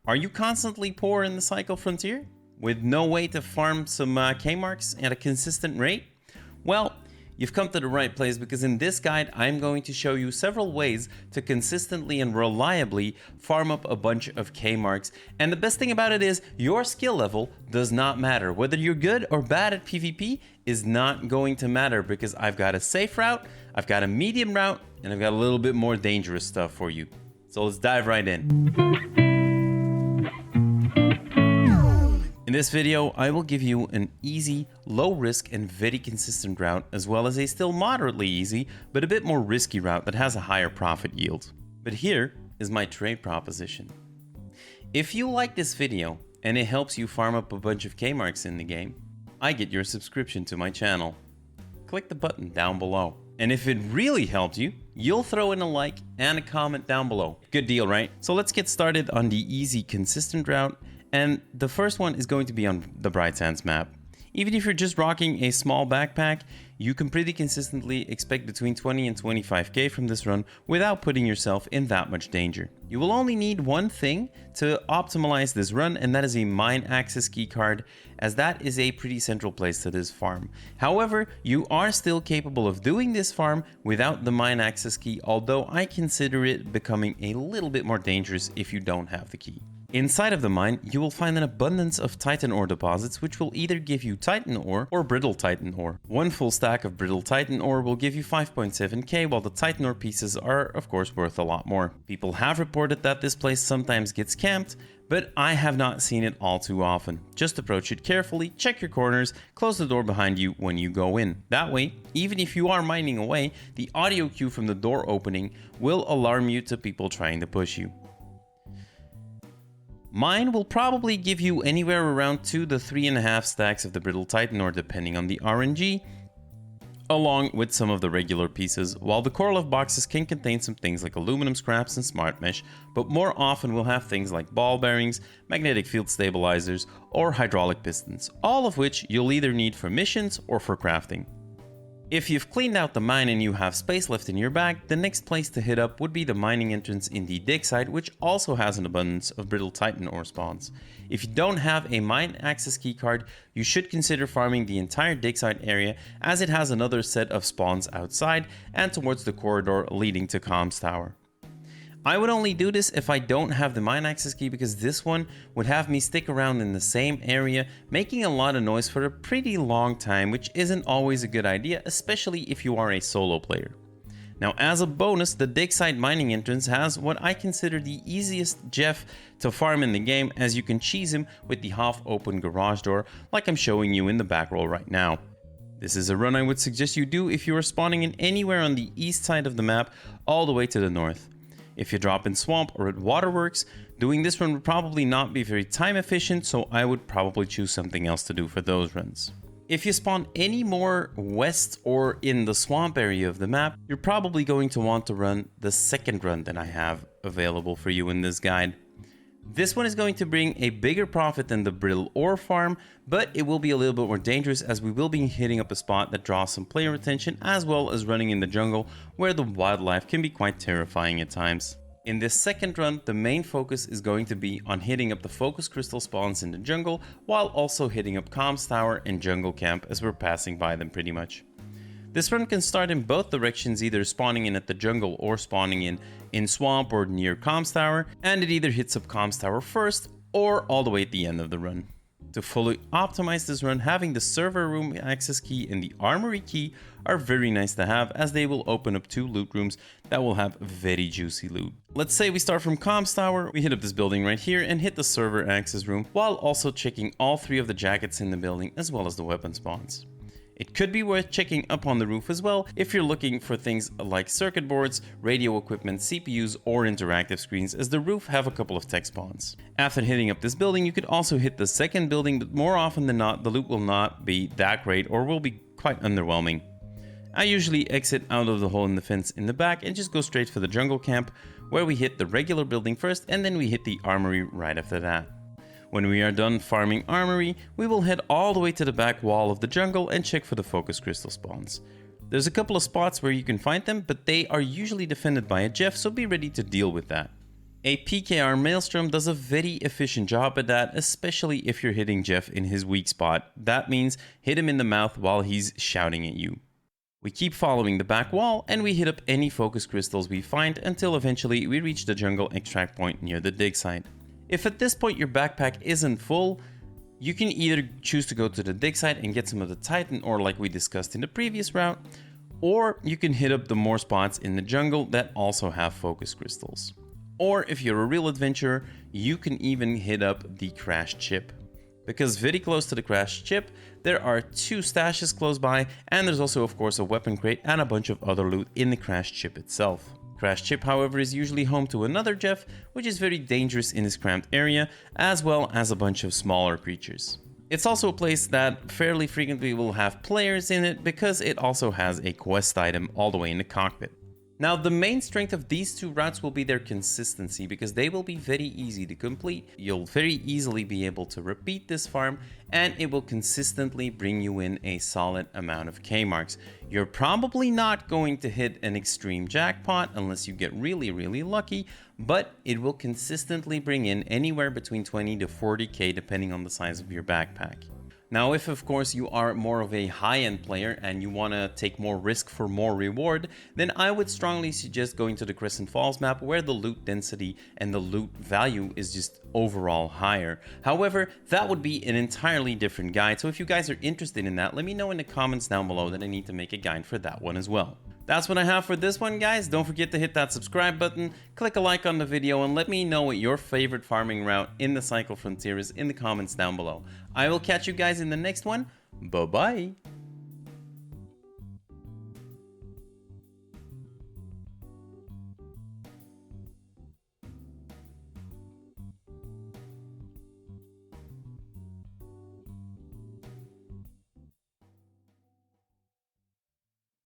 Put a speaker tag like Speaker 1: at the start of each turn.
Speaker 1: Are you constantly poor in the Cycle Frontier, with no way to farm some K-marks at a consistent rate? Well, you've come to the right place, because in this guide I'm going to show you several ways to consistently and reliably farm up a bunch of K-marks. And the best thing about it is your skill level does not matter. Whether you're good or bad at PvP is not going to matter, because I've got a safe route, I've got a medium route, and I've got a little bit more dangerous stuff for you. So let's dive right in. In this video, I will give you an easy, low risk and very consistent route, as well as a still moderately easy, but a bit more risky route that has a higher profit yield. But here is my trade proposition. If you like this video and it helps you farm up a bunch of K-marks in the game, I get your subscription to my channel. Click the button down below. And if it really helped you, you'll throw in a like and a comment down below. Good deal, right? So let's get started on the easy, consistent route. And the first one is going to be on the Bright Sands map. Even if you're just rocking a small backpack, you can pretty consistently expect between 20 and 25k from this run without putting yourself in that much danger. You will only need one thing to optimize this run, and that is a mine access key card, as that is a pretty central place to this farm. However, you are still capable of doing this farm without the mine access key, although I consider it becoming a little bit more dangerous if you don't have the key. Inside of the mine, you will find an abundance of Titan ore deposits, which will either give you Titan ore or brittle Titan ore. One full stack of brittle Titan ore will give you 5.7k, while the Titan ore pieces are, of course, worth a lot more. People have reported that this place sometimes gets camped, but I have not seen it all too often. Just approach it carefully, check your corners, close the door behind you when you go in. That way, even if you are mining away, the audio cue from the door opening will alarm you to people trying to push you. Mine will probably give you anywhere around 2 to 3.5 stacks of the brittle Titan ore depending on the RNG, along with some of the regular pieces, while the core love boxes can contain some things like aluminum scraps and smart mesh, but more often will have things like ball bearings, magnetic field stabilizers, or hydraulic pistons, all of which you'll either need for missions or for crafting. If you've cleaned out the mine and you have space left in your bag, the next place to hit up would be the mining entrance in the dig site, which also has an abundance of brittle Titan ore spawns. If you don't have a mine access key card, you should consider farming the entire dig site area, as it has another set of spawns outside and towards the corridor leading to Comms Tower. I would only do this if I don't have the mine access key, because this one would have me stick around in the same area, making a lot of noise for a pretty long time, which isn't always a good idea, especially if you are a solo player. Now, as a bonus, the dig site mining entrance has what I consider the easiest Jeff to farm in the game, as you can cheese him with the half open garage door like I'm showing you in the back roll right now. This is a run I would suggest you do if you are spawning in anywhere on the east side of the map all the way to the north. If you drop in Swamp or at Waterworks, doing this run would probably not be very time efficient, so I would probably choose something else to do for those runs. If you spawn any more west or in the swamp area of the map, you're probably going to want to run the second run that I have available for you in this guide. This one is going to bring a bigger profit than the brittle ore farm, but it will be a little bit more dangerous, as we will be hitting up a spot that draws some player attention, as well as running in the jungle where the wildlife can be quite terrifying at times. In this second run, the main focus is going to be on hitting up the focus crystal spawns in the jungle, while also hitting up Comms Tower and Jungle Camp as we're passing by them pretty much. This run can start in both directions, either spawning in at the jungle or spawning in Swamp or near Comms Tower, and it either hits up Comms Tower first or all the way at the end of the run. To fully optimize this run, having the server room access key and the armory key are very nice to have, as they will open up 2 loot rooms that will have very juicy loot. Let's say we start from Comms Tower, we hit up this building right here and hit the server access room, while also checking all 3 of the jackets in the building as well as the weapon spawns. It could be worth checking up on the roof as well if you're looking for things like circuit boards, radio equipment, CPUs, or interactive screens, as the roof have a couple of tech spawns. After hitting up this building, you could also hit the second building, but more often than not, the loot will not be that great or will be quite underwhelming. I usually exit out of the hole in the fence in the back and just go straight for the jungle camp, where we hit the regular building first and then we hit the armory right after that. When we are done farming armory, we will head all the way to the back wall of the jungle and check for the focus crystal spawns. There's a couple of spots where you can find them, but they are usually defended by a Jeff, so be ready to deal with that. A PKR Maelstrom does a very efficient job at that, especially if you're hitting Jeff in his weak spot. That means hit him in the mouth while he's shouting at you. We keep following the back wall and we hit up any focus crystals we find until eventually we reach the jungle extract point near the dig site. If at this point your backpack isn't full, you can either choose to go to the dig site and get some of the Titan ore like we discussed in the previous route, or you can hit up the more spots in the jungle that also have focus crystals. Or if you're a real adventurer, you can even hit up the crashed chip. Because very close to the crashed chip, there are 2 stashes close by, and there's also of course a weapon crate and a bunch of other loot in the crashed chip itself. Crashed chip, however, is usually home to another Jeff, which is very dangerous in this cramped area, as well as a bunch of smaller creatures. It's also a place that fairly frequently will have players in it because it also has a quest item all the way in the cockpit. Now, the main strength of these 2 routes will be their consistency because they will be very easy to complete. You'll very easily be able to repeat this farm and it will consistently bring you in a solid amount of K marks. You're probably not going to hit an extreme jackpot unless you get really lucky, but it will consistently bring in anywhere between 20 to 40k depending on the size of your backpack. Now, if of course you are more of a high-end player and you want to take more risk for more reward, then I would strongly suggest going to the Crescent Falls map where the loot density and the loot value is just overall higher. However, that would be an entirely different guide, so if you guys are interested in that, let me know in the comments down below that I need to make a guide for that one as well. That's what I have for this one, guys. Don't forget to hit that subscribe button, click a like on the video, and let me know what your favorite farming route in the Cycle Frontier is in the comments down below. I will catch you guys in the next one. Bye-bye.